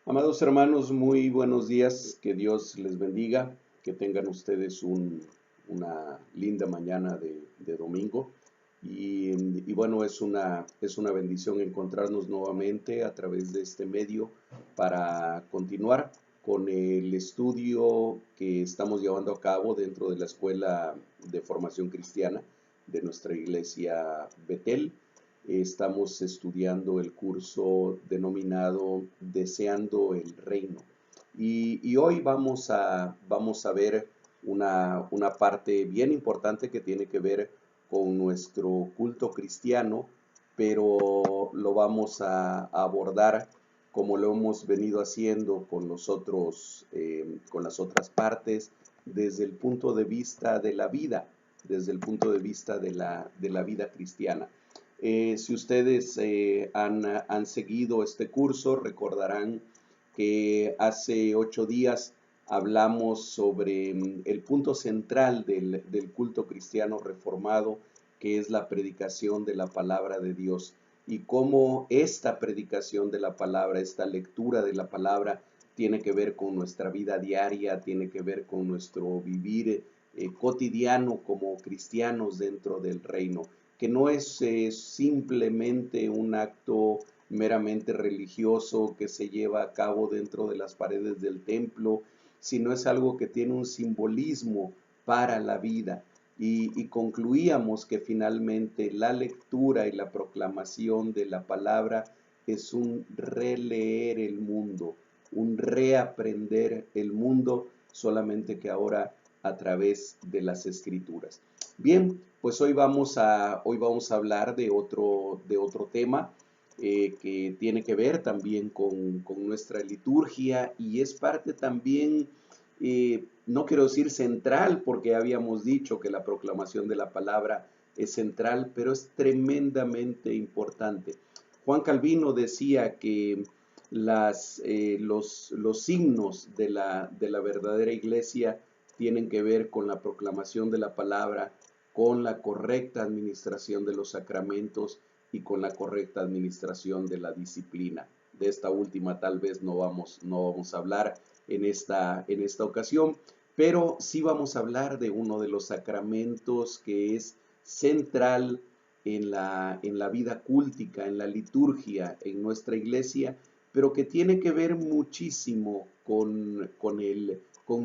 Amados hermanos, muy buenos días, que Dios les bendiga, que tengan ustedes una linda mañana de domingo. Y bueno, es una bendición encontrarnos nuevamente a través de este medio para continuar con el estudio que estamos llevando a cabo dentro de la Escuela de Formación Cristiana de nuestra iglesia Betel. Estamos estudiando el curso denominado Deseando el Reino. Y hoy vamos a ver una parte bien importante que tiene que ver con nuestro culto cristiano, pero lo vamos a abordar como lo hemos venido haciendo con con las otras partes, desde el punto de vista de la vida, desde el punto de vista de la vida cristiana. Si ustedes han seguido este curso, recordarán que hace 8 días hablamos sobre el punto central del culto cristiano reformado, que es la predicación de la palabra de Dios, y cómo esta predicación de la palabra, esta lectura de la palabra, tiene que ver con nuestra vida diaria, tiene que ver con nuestro vivir cotidiano como cristianos dentro del reino, que no es simplemente un acto meramente religioso que se lleva a cabo dentro de las paredes del templo, sino es algo que tiene un simbolismo para la vida. Y concluíamos que finalmente la lectura y la proclamación de la palabra es un releer el mundo, un reaprender el mundo, solamente que ahora a través de las escrituras. Bien, pues hoy vamos a hablar de otro tema que tiene que ver también con nuestra liturgia y es parte también, no quiero decir central, porque habíamos dicho que la proclamación de la palabra es central, pero es tremendamente importante. Juan Calvino decía que los signos de la verdadera iglesia tienen que ver con la proclamación de la palabra, con la correcta administración de los sacramentos y con la correcta administración de la disciplina. De esta última tal vez no vamos a hablar en esta ocasión, pero sí vamos a hablar de uno de los sacramentos que es central en la vida cúltica, en la liturgia, en nuestra iglesia, pero que tiene que ver muchísimo con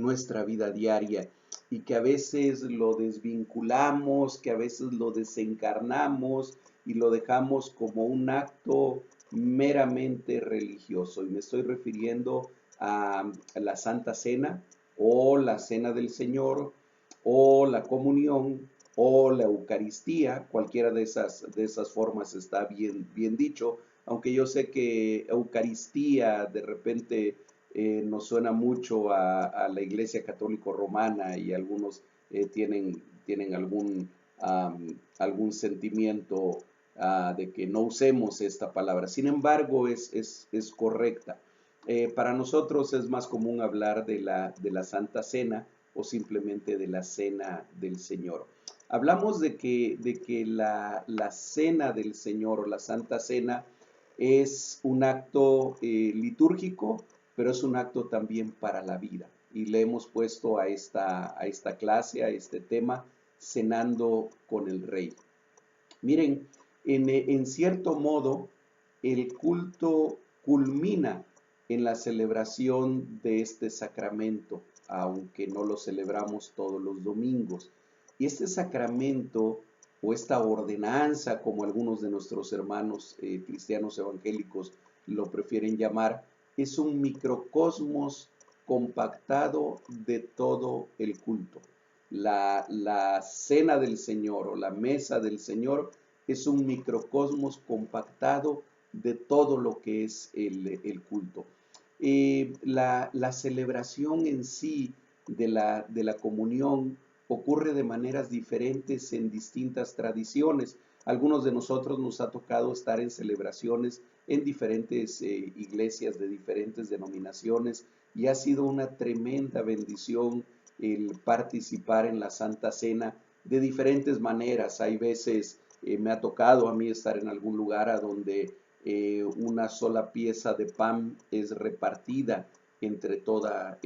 nuestra vida diaria y que a veces lo desvinculamos, que a veces lo desencarnamos y lo dejamos como un acto meramente religioso. Y me estoy refiriendo a la Santa Cena o la Cena del Señor o la comunión o la Eucaristía. Cualquiera de esas formas está bien dicho, aunque yo sé que Eucaristía de repente nos suena mucho a la Iglesia Católica Romana y algunos tienen algún sentimiento de que no usemos esta palabra. Sin embargo, es correcta. Para nosotros es más común hablar de la Santa Cena o simplemente de la Cena del Señor. Hablamos de que la Cena del Señor o la Santa Cena es un acto litúrgico, pero es un acto también para la vida. Y le hemos puesto a esta clase, a este tema, cenando con el Rey. Miren, en cierto modo, el culto culmina en la celebración de este sacramento, aunque no lo celebramos todos los domingos. Y este sacramento o esta ordenanza, como algunos de nuestros hermanos cristianos evangélicos lo prefieren llamar, es un microcosmos compactado de todo el culto. La cena del Señor o la mesa del Señor es un microcosmos compactado de todo lo que es el culto. La celebración en sí de la comunión ocurre de maneras diferentes en distintas tradiciones. Algunos de nosotros nos ha tocado estar en celebraciones en diferentes iglesias de diferentes denominaciones y ha sido una tremenda bendición el participar en la Santa Cena de diferentes maneras. Hay veces me ha tocado a mí estar en algún lugar a donde una sola pieza de pan es repartida entre toda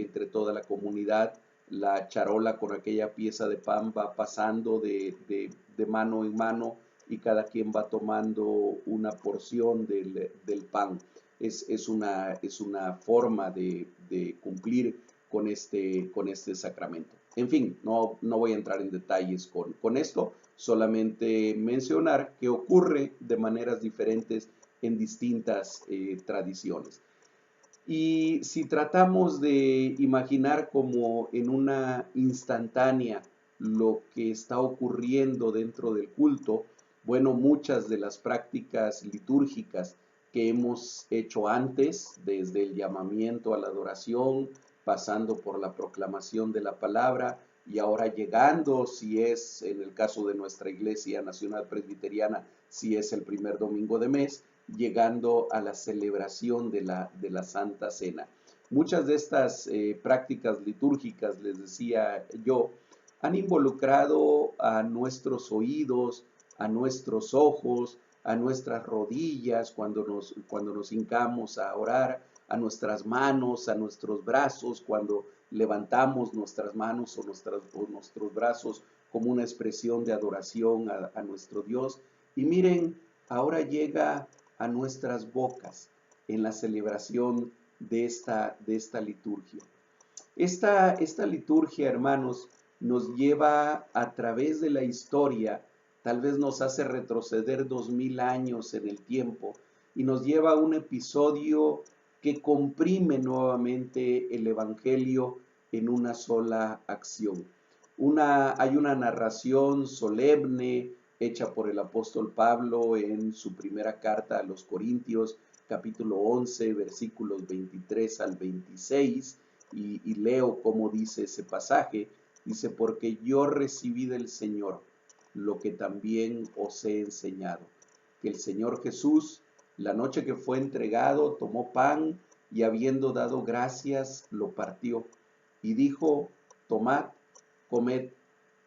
la comunidad. La charola con aquella pieza de pan va pasando de mano en mano y cada quien va tomando una porción del pan. Es una forma de cumplir con este sacramento. En fin, no voy a entrar en detalles con esto, solamente mencionar que ocurre de maneras diferentes en distintas tradiciones. Y si tratamos de imaginar como en una instantánea lo que está ocurriendo dentro del culto, bueno, muchas de las prácticas litúrgicas que hemos hecho antes, desde el llamamiento a la adoración, pasando por la proclamación de la palabra y ahora llegando, si es en el caso de nuestra Iglesia Nacional Presbiteriana, si es el primer domingo de mes, llegando a la celebración de la Santa Cena. Muchas de estas prácticas litúrgicas, les decía yo, han involucrado a nuestros oídos, a nuestros ojos, a nuestras rodillas cuando nos hincamos a orar, a nuestras manos, a nuestros brazos cuando levantamos nuestras manos o nuestros brazos como una expresión de adoración a nuestro Dios. Y miren, ahora llega a nuestras bocas en la celebración de esta liturgia. Esta liturgia, hermanos, nos lleva a través de la historia, tal vez nos hace retroceder 2000 años en el tiempo y nos lleva a un episodio que comprime nuevamente el Evangelio en una sola acción. Hay una narración solemne hecha por el apóstol Pablo en su primera carta a los Corintios, capítulo 11, versículos 23 al 26, y leo cómo dice ese pasaje. Dice, porque yo recibí del Señor lo que también os he enseñado, que el Señor Jesús, la noche que fue entregado, tomó pan y habiendo dado gracias, lo partió y dijo, tomad, comed,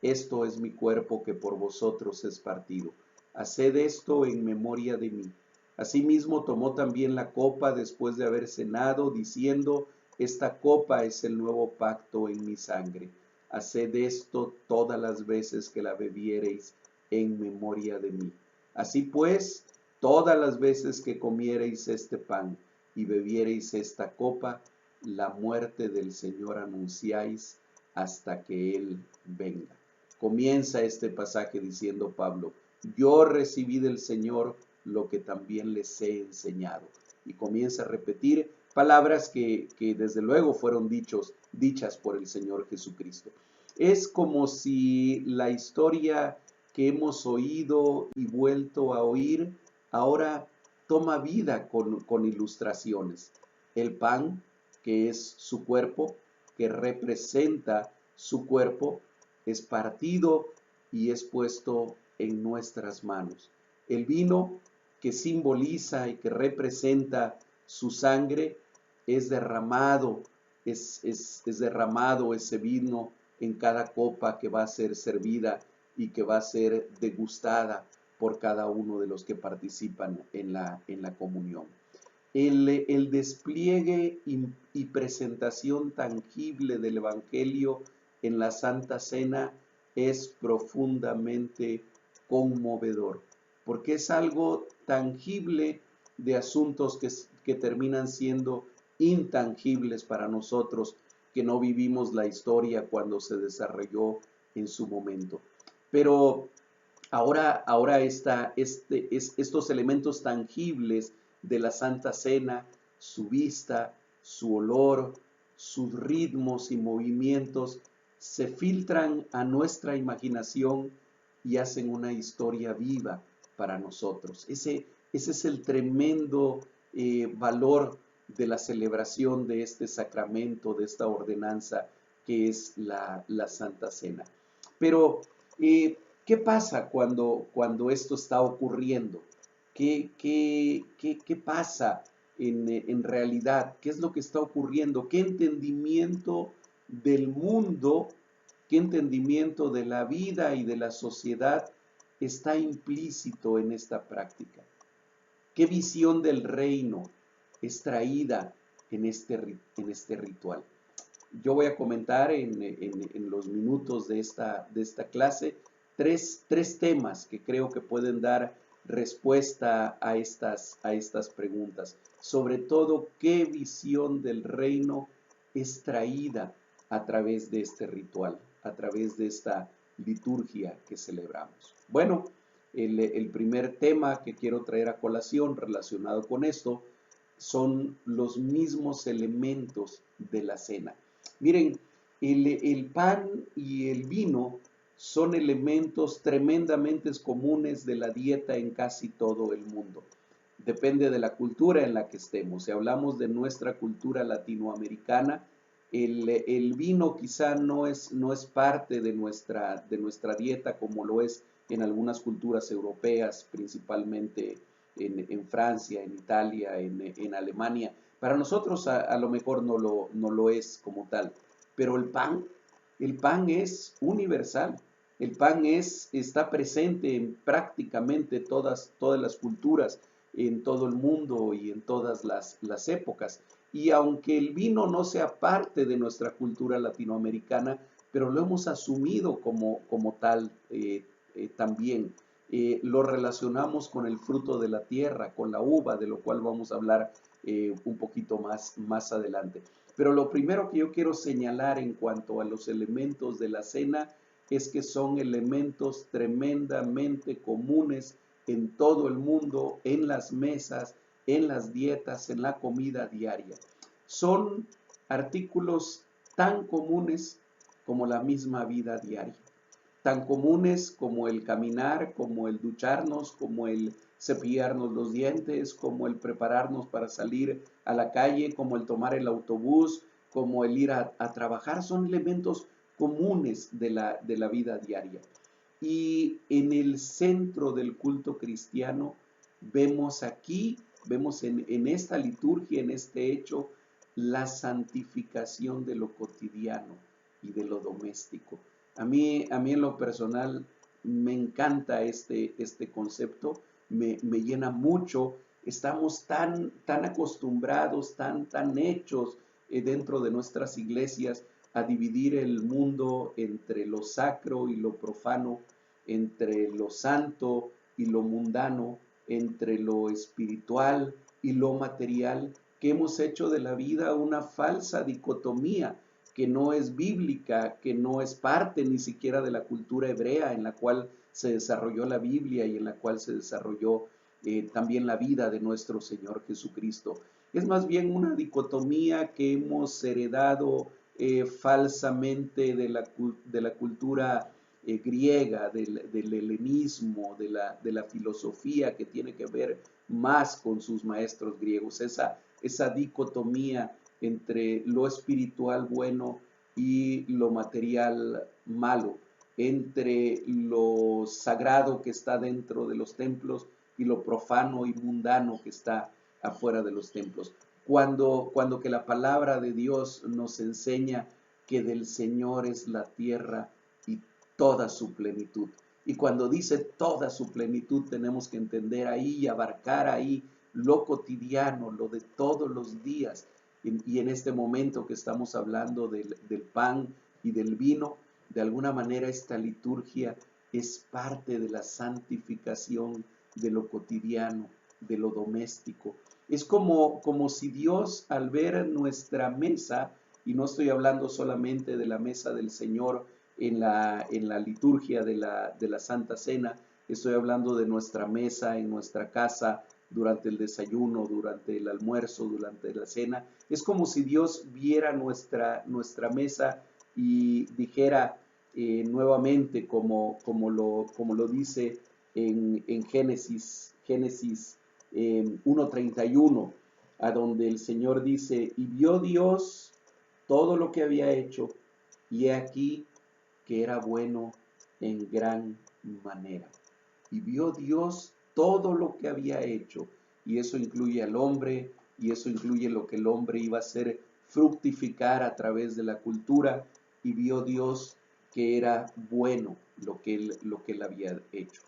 esto es mi cuerpo que por vosotros es partido. Haced esto en memoria de mí. Asimismo tomó también la copa después de haber cenado, diciendo, esta copa es el nuevo pacto en mi sangre. Haced esto todas las veces que la bebiereis en memoria de mí. Así pues, todas las veces que comiereis este pan y bebiereis esta copa, la muerte del Señor anunciáis hasta que Él venga. Comienza este pasaje diciendo Pablo, yo recibí del Señor lo que también les he enseñado. Y comienza a repetir palabras que desde luego fueron dichas por el Señor Jesucristo. Es como si la historia que hemos oído y vuelto a oír ahora toma vida con ilustraciones. El pan, que es su cuerpo, que representa su cuerpo, es partido y es puesto en nuestras manos. El vino, que simboliza y que representa su sangre, es derramado, es derramado ese vino en cada copa que va a ser servida y que va a ser degustada por cada uno de los que participan en la comunión. El despliegue y presentación tangible del Evangelio en la Santa Cena es profundamente conmovedor, porque es algo tangible de asuntos que terminan siendo intangibles para nosotros, que no vivimos la historia cuando se desarrolló en su momento. Pero ahora estos elementos tangibles de la Santa Cena, su vista, su olor, sus ritmos y movimientos, se filtran a nuestra imaginación y hacen una historia viva para nosotros. Ese es el tremendo valor de la celebración de este sacramento, de esta ordenanza que es la Santa Cena. Pero, ¿qué pasa cuando esto está ocurriendo? ¿Qué pasa en realidad? ¿Qué es lo que está ocurriendo? ¿Qué entendimiento del mundo, qué entendimiento de la vida y de la sociedad está implícito en esta práctica? ¿Qué visión del reino es traída en este ritual? Yo voy a comentar en los minutos de esta clase tres temas que creo que pueden dar respuesta a estas preguntas. Sobre todo, ¿qué visión del reino es traída a través de este ritual, a través de esta liturgia que celebramos? Bueno, el primer tema que quiero traer a colación relacionado con esto son los mismos elementos de la cena. Miren, el pan y el vino son elementos tremendamente comunes de la dieta en casi todo el mundo. Depende de la cultura en la que estemos. Si hablamos de nuestra cultura latinoamericana, el vino quizá no es parte de nuestra dieta como lo es en algunas culturas europeas, principalmente en Francia, en Italia, en Alemania. Para nosotros a lo mejor no lo es como tal, pero el pan es universal. El pan está presente en prácticamente todas las culturas, en todo el mundo y en todas las épocas. Y aunque el vino no sea parte de nuestra cultura latinoamericana, pero lo hemos asumido como tal también. Lo relacionamos con el fruto de la tierra, con la uva, de lo cual vamos a hablar un poquito más adelante. Pero lo primero que yo quiero señalar en cuanto a los elementos de la cena es que son elementos tremendamente comunes en todo el mundo, en las mesas, en las dietas, en la comida diaria. Son artículos tan comunes como la misma vida diaria, tan comunes como el caminar, como el ducharnos, como el cepillarnos los dientes, como el prepararnos para salir a la calle, como el tomar el autobús, como el ir a trabajar. Son elementos comunes de la vida diaria. Y en el centro del culto cristiano vemos en esta liturgia, en este hecho, la santificación de lo cotidiano y de lo doméstico. A mí en lo personal me encanta este concepto, me llena mucho. Estamos tan acostumbrados, tan hechos dentro de nuestras iglesias a dividir el mundo entre lo sacro y lo profano, entre lo santo y lo mundano, entre lo espiritual y lo material, que hemos hecho de la vida una falsa dicotomía que no es bíblica, que no es parte ni siquiera de la cultura hebrea en la cual se desarrolló la Biblia y en la cual se desarrolló también la vida de nuestro Señor Jesucristo. Es más bien una dicotomía que hemos heredado falsamente de la cultura griega, del helenismo, de la filosofía que tiene que ver más con sus maestros griegos, esa dicotomía entre lo espiritual bueno y lo material malo, entre lo sagrado que está dentro de los templos y lo profano y mundano que está afuera de los templos. Cuando que la palabra de Dios nos enseña que del Señor es la tierra y toda su plenitud. Y cuando dice toda su plenitud, tenemos que entender ahí y abarcar ahí lo cotidiano, lo de todos los días. Y en este momento que estamos hablando del pan y del vino, de alguna manera esta liturgia es parte de la santificación de lo cotidiano, de lo doméstico. Es como si Dios, al ver nuestra mesa, y no estoy hablando solamente de la mesa del Señor en la liturgia de la Santa Cena, estoy hablando de nuestra mesa en nuestra casa, durante el desayuno, durante el almuerzo, durante la cena. Es como si Dios viera nuestra mesa y dijera nuevamente, como lo dice en Génesis 1:31, a donde el Señor dice, y vio Dios todo lo que había hecho, y he aquí que era bueno en gran manera. Y vio Dios todo lo que había hecho, y eso incluye al hombre, y eso incluye lo que el hombre iba a hacer fructificar a través de la cultura, y vio Dios que era bueno lo que él había hecho.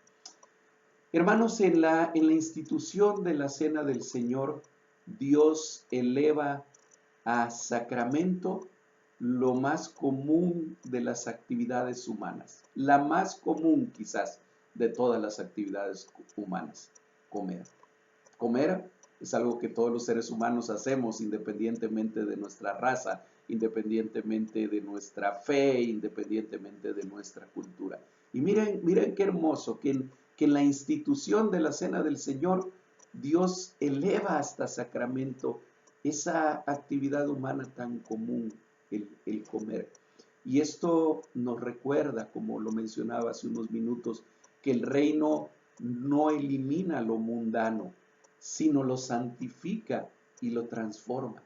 Hermanos, en la institución de la Cena del Señor, Dios eleva a sacramento lo más común de las actividades humanas, la más común quizás de todas las actividades humanas, comer. Comer es algo que todos los seres humanos hacemos independientemente de nuestra raza, independientemente de nuestra fe, independientemente de nuestra cultura. Y miren qué hermoso que en la institución de la Cena del Señor, Dios eleva hasta sacramento esa actividad humana tan común, el comer. Y esto nos recuerda, como lo mencionaba hace unos minutos, que el reino no elimina lo mundano, sino lo santifica y lo transforma.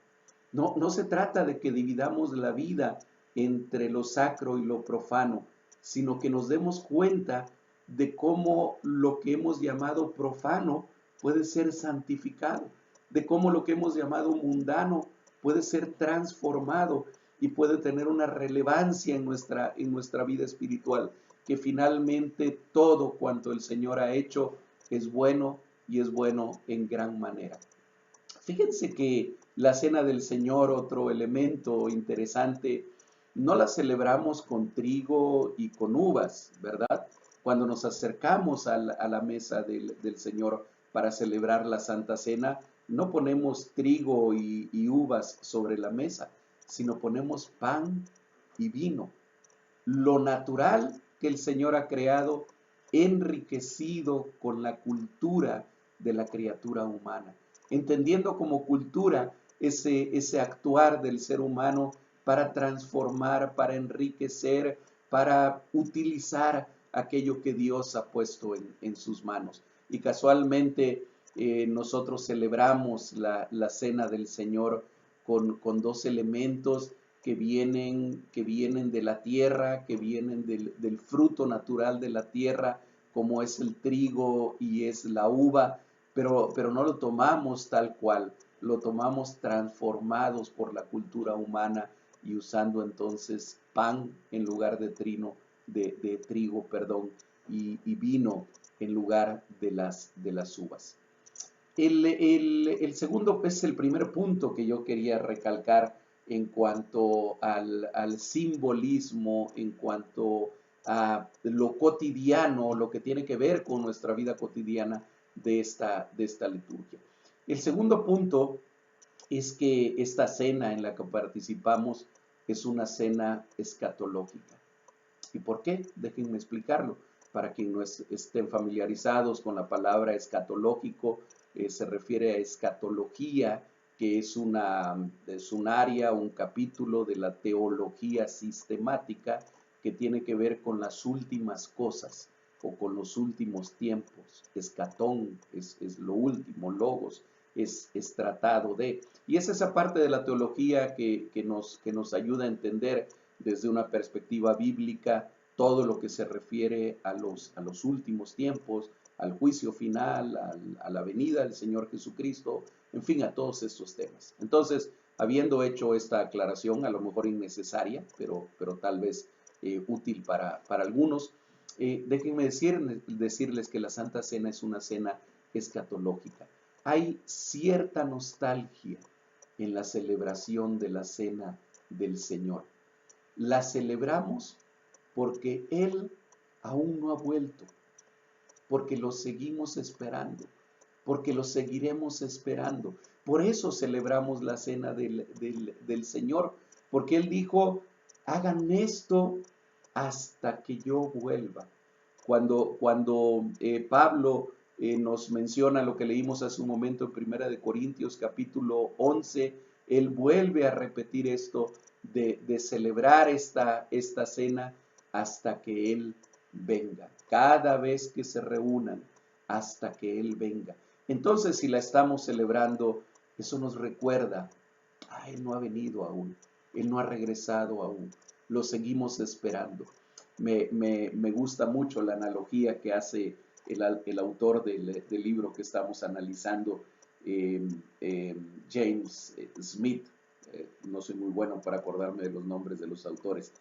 No se trata de que dividamos la vida entre lo sacro y lo profano, sino que nos demos cuenta de cómo lo que hemos llamado profano puede ser santificado, de cómo lo que hemos llamado mundano puede ser transformado y puede tener una relevancia en nuestra vida espiritual, que finalmente todo cuanto el Señor ha hecho es bueno y es bueno en gran manera. Fíjense que la Cena del Señor, otro elemento interesante, no la celebramos con trigo y con uvas, ¿verdad? Cuando nos acercamos a la mesa del Señor para celebrar la Santa Cena, no ponemos trigo y uvas sobre la mesa, sino ponemos pan y vino. Lo natural que el Señor ha creado, enriquecido con la cultura de la criatura humana, entendiendo como cultura ese actuar del ser humano para transformar, para enriquecer, para utilizar aquello que Dios ha puesto en sus manos. Y casualmente nosotros celebramos la Cena del Señor con dos elementos que vienen de la tierra, que vienen del fruto natural de la tierra, como es el trigo y es la uva, pero no lo tomamos tal cual, lo tomamos transformados por la cultura humana y usando entonces pan en lugar de trigo, perdón, y vino en lugar de las uvas. El segundo es el primer punto que yo quería recalcar en cuanto al simbolismo, en cuanto a lo cotidiano, lo que tiene que ver con nuestra vida cotidiana de esta liturgia. El segundo punto es que esta cena en la que participamos es una cena escatológica. ¿Y por qué? Déjenme explicarlo. Para quienes no estén familiarizados con la palabra escatológico, se refiere a escatología, que es un área, un capítulo de la teología sistemática que tiene que ver con las últimas cosas o con los últimos tiempos. Escatón es lo último, logos es tratado de. Y es esa parte de la teología que nos ayuda a entender desde una perspectiva bíblica todo lo que se refiere a los últimos tiempos, al juicio final, a la venida del Señor Jesucristo, en fin, a todos estos temas. Entonces, habiendo hecho esta aclaración, a lo mejor innecesaria, pero tal vez útil para algunos, déjenme decirles que la Santa Cena es una cena escatológica. Hay cierta nostalgia en la celebración de la Cena del Señor. La celebramos porque Él aún no ha vuelto, porque lo seguimos esperando, porque lo seguiremos esperando. Por eso celebramos la cena del Señor, porque Él dijo, hagan esto hasta que yo vuelva. Cuando Pablo nos menciona lo que leímos hace un momento en Primera de Corintios capítulo 11, él vuelve a repetir esto de celebrar esta cena hasta que Él venga. Cada vez que se reúnan, hasta que Él venga. Entonces, si la estamos celebrando, eso nos recuerda, Él no ha venido aún, Él no ha regresado aún, lo seguimos esperando. Me gusta mucho la analogía que hace el autor del libro que estamos analizando, James Smith. No soy muy bueno para acordarme de los nombres de los autores.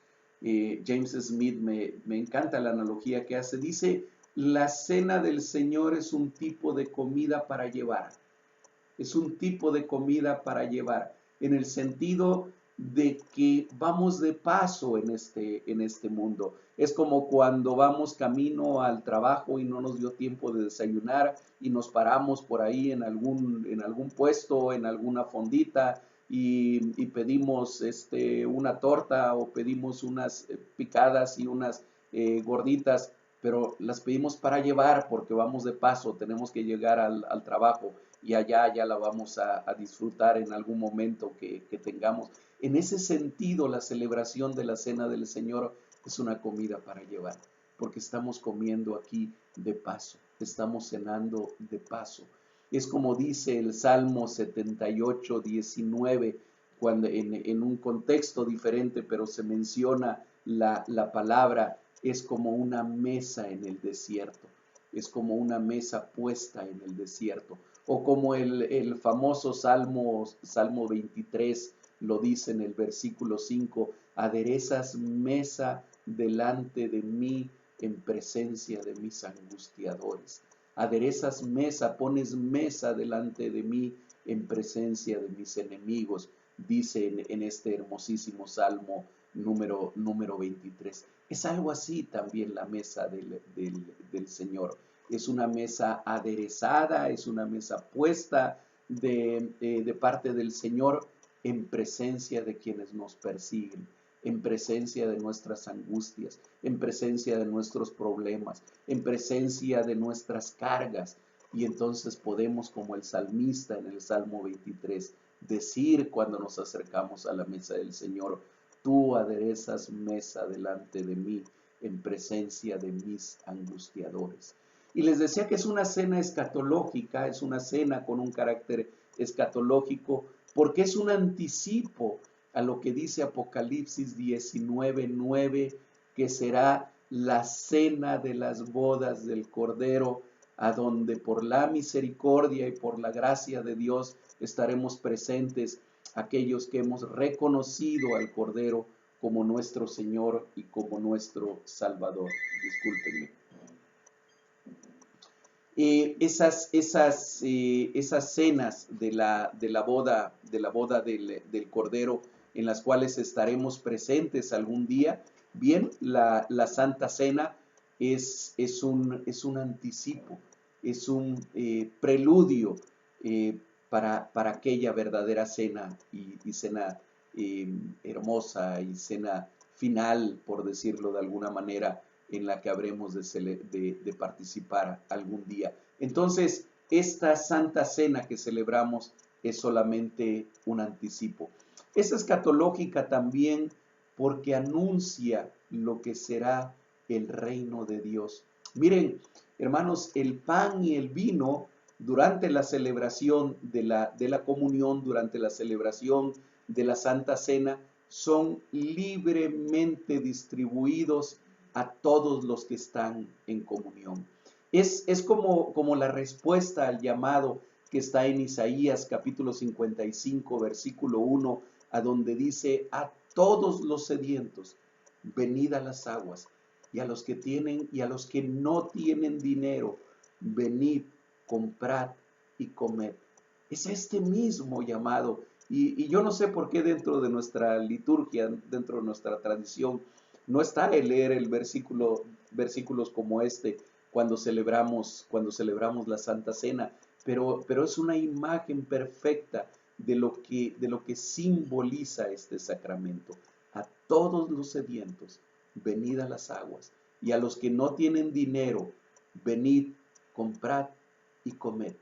James Smith me encanta la analogía que hace. Dice, La cena del Señor es un tipo de comida para llevar. Es un tipo de comida para llevar, en el sentido de que vamos de paso en este mundo. Es como cuando vamos camino al trabajo y no nos dio tiempo de desayunar y nos paramos por ahí en algún puesto, en alguna fondita y pedimos una torta o pedimos unas picadas y unas gorditas, pero las pedimos para llevar porque vamos de paso, tenemos que llegar al trabajo y allá ya la vamos a disfrutar en algún momento que tengamos. En ese sentido, la celebración de la Cena del Señor es una comida para llevar, porque estamos comiendo aquí de paso, estamos cenando de paso. Es como dice el Salmo 78, 19, cuando en un contexto diferente, pero se menciona la palabra, es como una mesa en el desierto, es como una mesa puesta en el desierto. O como el famoso Salmo 23 lo dice en el versículo 5, aderezas mesa delante de mí en presencia de mis angustiadores. Aderezas mesa, pones mesa delante de mí en presencia de mis enemigos, dice en este hermosísimo Salmo número 23. Es algo así también la mesa del Señor. Es una mesa aderezada, es una mesa puesta de parte del Señor en presencia de quienes nos persiguen, en presencia de nuestras angustias, en presencia de nuestros problemas, en presencia de nuestras cargas. Y entonces podemos, como el salmista en el Salmo 23, decir cuando nos acercamos a la mesa del Señor, tú aderezas mesa delante de mí en presencia de mis angustiadores. Y les decía que es una cena escatológica, es una cena con un carácter escatológico, porque es un anticipo a lo que dice Apocalipsis 19:9, que será la cena de las bodas del Cordero, a donde por la misericordia y por la gracia de Dios estaremos presentes aquellos que hemos reconocido al Cordero como nuestro Señor y como nuestro Salvador. Discúlpenme. Esas cenas de la boda del Cordero, en las cuales estaremos presentes algún día. Bien, la Santa Cena es un anticipo, es un preludio para aquella verdadera cena y cena hermosa y cena final, por decirlo de alguna manera, en la que habremos de participar algún día. Entonces, esta Santa Cena que celebramos es solamente un anticipo. Es escatológica también porque anuncia lo que será el reino de Dios. Miren, hermanos, el pan y el vino durante la celebración de la comunión, durante la celebración de la Santa Cena, son libremente distribuidos a todos los que están en comunión. Es como la respuesta al llamado que está en Isaías capítulo 55, versículo 1, a donde dice, a todos los sedientos, venid a las aguas, y a los que tienen y a los que no tienen dinero, venid, comprad y comed. Es este mismo llamado. Y yo no sé por qué dentro de nuestra liturgia, dentro de nuestra tradición, no está el leer versículos como este cuando celebramos la Santa Cena, pero es una imagen perfecta de lo que simboliza este sacramento. A todos los sedientos, venid a las aguas, y a los que no tienen dinero, venid, comprad y comed.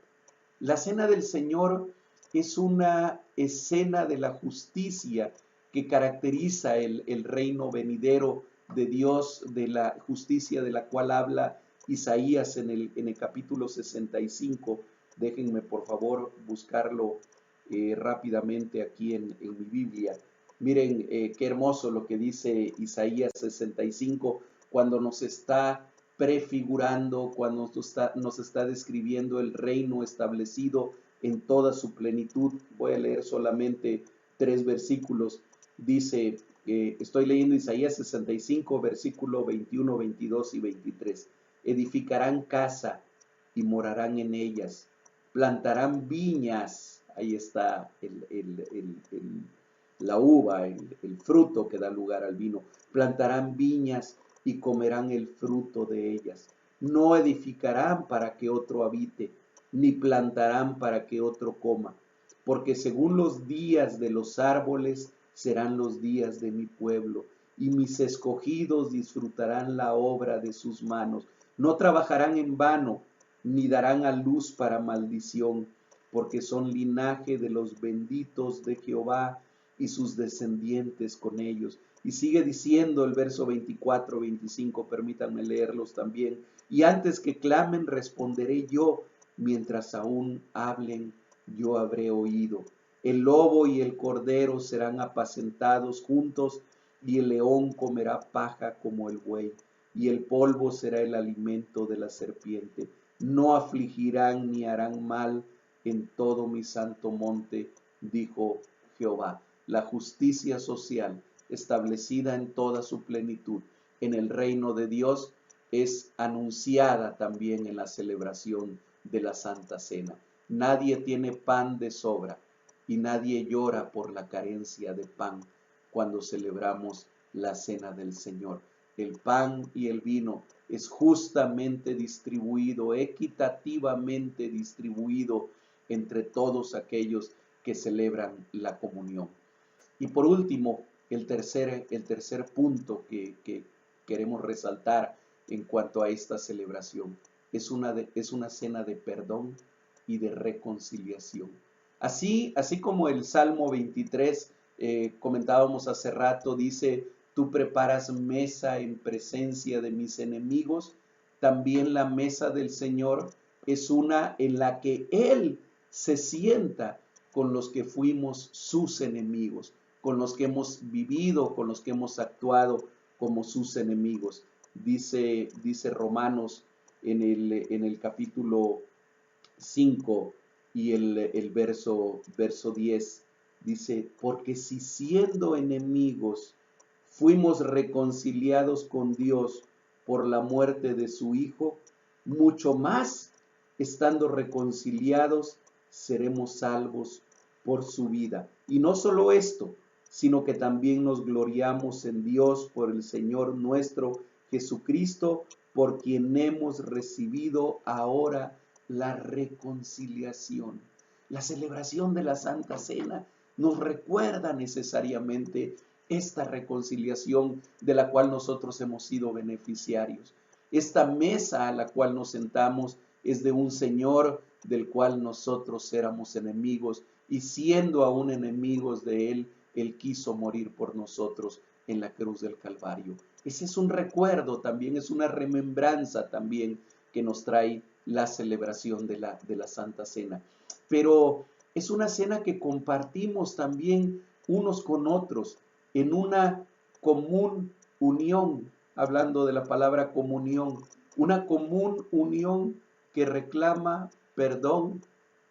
La Cena del Señor es una escena de la justicia que caracteriza el reino venidero de Dios, de la justicia de la cual habla Isaías en el capítulo 65. Déjenme por favor buscarlo rápidamente aquí en mi Biblia. Miren qué hermoso lo que dice Isaías 65 cuando nos está prefigurando, cuando nos está describiendo el reino establecido en toda su plenitud. Voy a leer solamente 3 versículos. Dice, estoy leyendo Isaías 65, versículo 21, 22 y 23. edificarán casa y morarán en ellas, plantarán viñas, ahí está la uva, el fruto que da lugar al vino, plantarán viñas y comerán el fruto de ellas. No edificarán para que otro habite, ni plantarán para que otro coma, porque según los días de los árboles serán los días de mi pueblo, y mis escogidos disfrutarán la obra de sus manos. No trabajarán en vano, ni darán a luz para maldición, porque son linaje de los benditos de Jehová, y sus descendientes con ellos. Y sigue diciendo el verso 24, 25, permítanme leerlos también. Y antes que clamen, responderé yo, mientras aún hablen, yo habré oído. El lobo y el cordero serán apacentados juntos, y el león comerá paja como el buey, y el polvo será el alimento de la serpiente. No afligirán ni harán mal en todo mi santo monte, dijo Jehová. La justicia social establecida en toda su plenitud en el reino de Dios es anunciada también en la celebración de la Santa Cena. Nadie tiene pan de sobra y nadie llora por la carencia de pan cuando celebramos la Cena del Señor. El pan y el vino es justamente distribuido, equitativamente distribuido entre todos aquellos que celebran la comunión. Y por último, el tercer punto que queremos resaltar en cuanto a esta celebración es una cena de perdón y de reconciliación. Así como el Salmo 23 comentábamos hace rato, dice: tú preparas mesa en presencia de mis enemigos. También la mesa del Señor es una en la que Él se sienta con los que fuimos sus enemigos, con los que hemos vivido, con los que hemos actuado como sus enemigos. Dice Romanos en el capítulo 5 y el verso 10, dice: porque si siendo enemigos fuimos reconciliados con Dios por la muerte de su Hijo, mucho más, estando reconciliados, seremos salvos por su vida. Y no solo esto, sino que también nos gloriamos en Dios por el Señor nuestro Jesucristo, por quien hemos recibido ahora la reconciliación. La celebración de la Santa Cena nos recuerda necesariamente esta reconciliación de la cual nosotros hemos sido beneficiarios. Esta mesa a la cual nos sentamos es de un Señor del cual nosotros éramos enemigos, y siendo aún enemigos de Él, Él quiso morir por nosotros en la cruz del Calvario. Ese es un recuerdo también, es una remembranza también que nos trae la celebración de la Santa Cena. Pero es una cena que compartimos también unos con otros en una común unión, hablando de la palabra comunión, una común unión que reclama perdón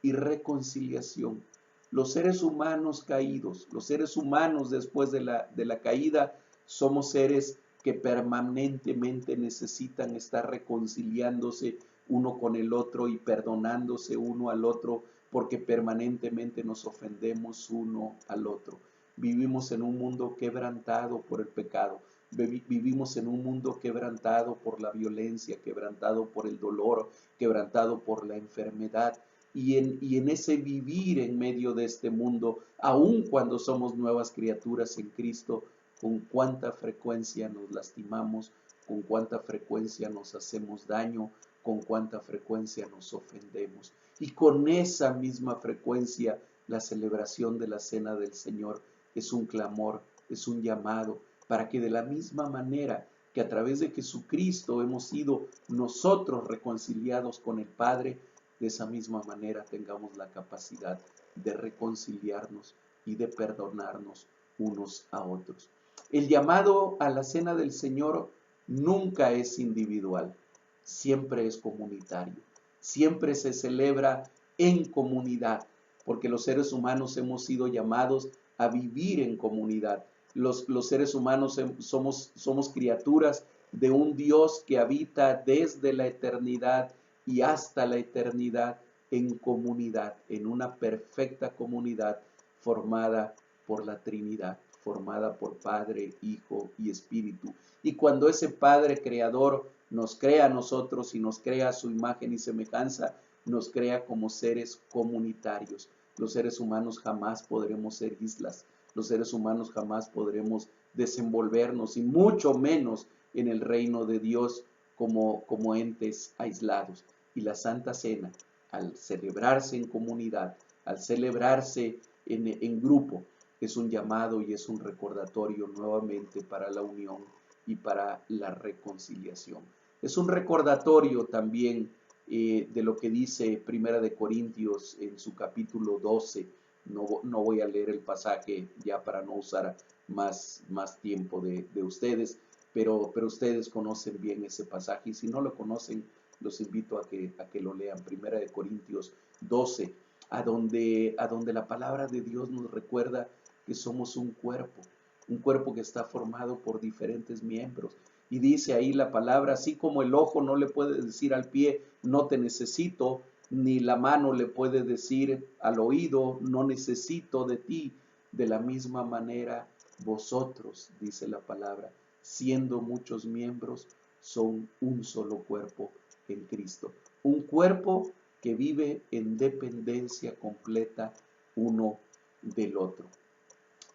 y reconciliación. Los seres humanos caídos, los seres humanos después de la caída, somos seres que permanentemente necesitan estar reconciliándose uno con el otro y perdonándose uno al otro, porque permanentemente nos ofendemos uno al otro. Vivimos en un mundo quebrantado por el pecado. Vivimos en un mundo quebrantado por la violencia, quebrantado por el dolor, quebrantado por la enfermedad. Y en ese vivir en medio de este mundo, aun cuando somos nuevas criaturas en Cristo, con cuánta frecuencia nos lastimamos, con cuánta frecuencia nos hacemos daño, con cuánta frecuencia nos ofendemos. Y con esa misma frecuencia, la celebración de la Cena del Señor es un clamor, es un llamado, para que de la misma manera que a través de Jesucristo hemos sido nosotros reconciliados con el Padre, de esa misma manera tengamos la capacidad de reconciliarnos y de perdonarnos unos a otros. El llamado a la Cena del Señor nunca es individual, siempre es comunitario, siempre se celebra en comunidad, porque los seres humanos hemos sido llamados a vivir en comunidad. Los seres humanos somos criaturas de un Dios que habita desde la eternidad y hasta la eternidad en comunidad, en una perfecta comunidad formada por la Trinidad, formada por Padre, Hijo y Espíritu. Y cuando ese Padre Creador nos crea a nosotros y nos crea a su imagen y semejanza, nos crea como seres comunitarios. Los seres humanos jamás podremos ser islas, los seres humanos jamás podremos desenvolvernos y mucho menos en el reino de Dios como entes aislados. Y la Santa Cena, al celebrarse en comunidad, al celebrarse en grupo, es un llamado y es un recordatorio nuevamente para la unión y para la reconciliación. Es un recordatorio también de lo que dice Primera de Corintios en su capítulo 12. No voy a leer el pasaje ya para no usar más tiempo de ustedes, pero ustedes conocen bien ese pasaje y si no lo conocen, los invito a que lo lean. Primera de Corintios 12, a donde la palabra de Dios nos recuerda que somos un cuerpo que está formado por diferentes miembros. Y dice ahí la palabra, así como el ojo no le puede decir al pie, no te necesito, ni la mano le puede decir al oído, no necesito de ti. De la misma manera, vosotros, dice la palabra, siendo muchos miembros, son un solo cuerpo en Cristo. Un cuerpo que vive en dependencia completa uno del otro.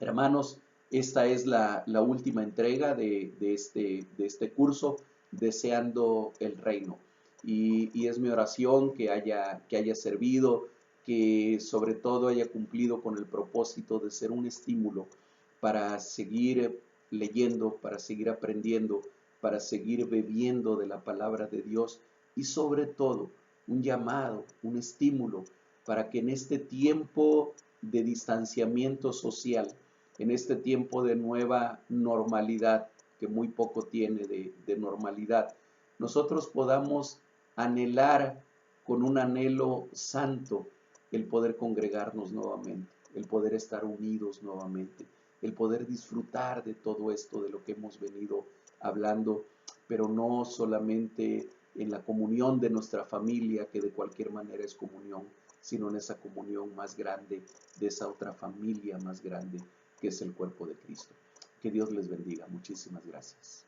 Hermanos, esta es la última entrega de este curso, Deseando el Reino. Y es mi oración que haya servido, que sobre todo haya cumplido con el propósito de ser un estímulo para seguir leyendo, para seguir aprendiendo, para seguir bebiendo de la palabra de Dios y sobre todo un llamado, un estímulo para que en este tiempo de distanciamiento social, en este tiempo de nueva normalidad, que muy poco tiene de normalidad, nosotros podamos anhelar con un anhelo santo el poder congregarnos nuevamente, el poder estar unidos nuevamente, el poder disfrutar de todo esto de lo que hemos venido hablando, pero no solamente en la comunión de nuestra familia, que de cualquier manera es comunión, sino en esa comunión más grande, de esa otra familia más grande, que es el cuerpo de Cristo. Que Dios les bendiga. Muchísimas gracias.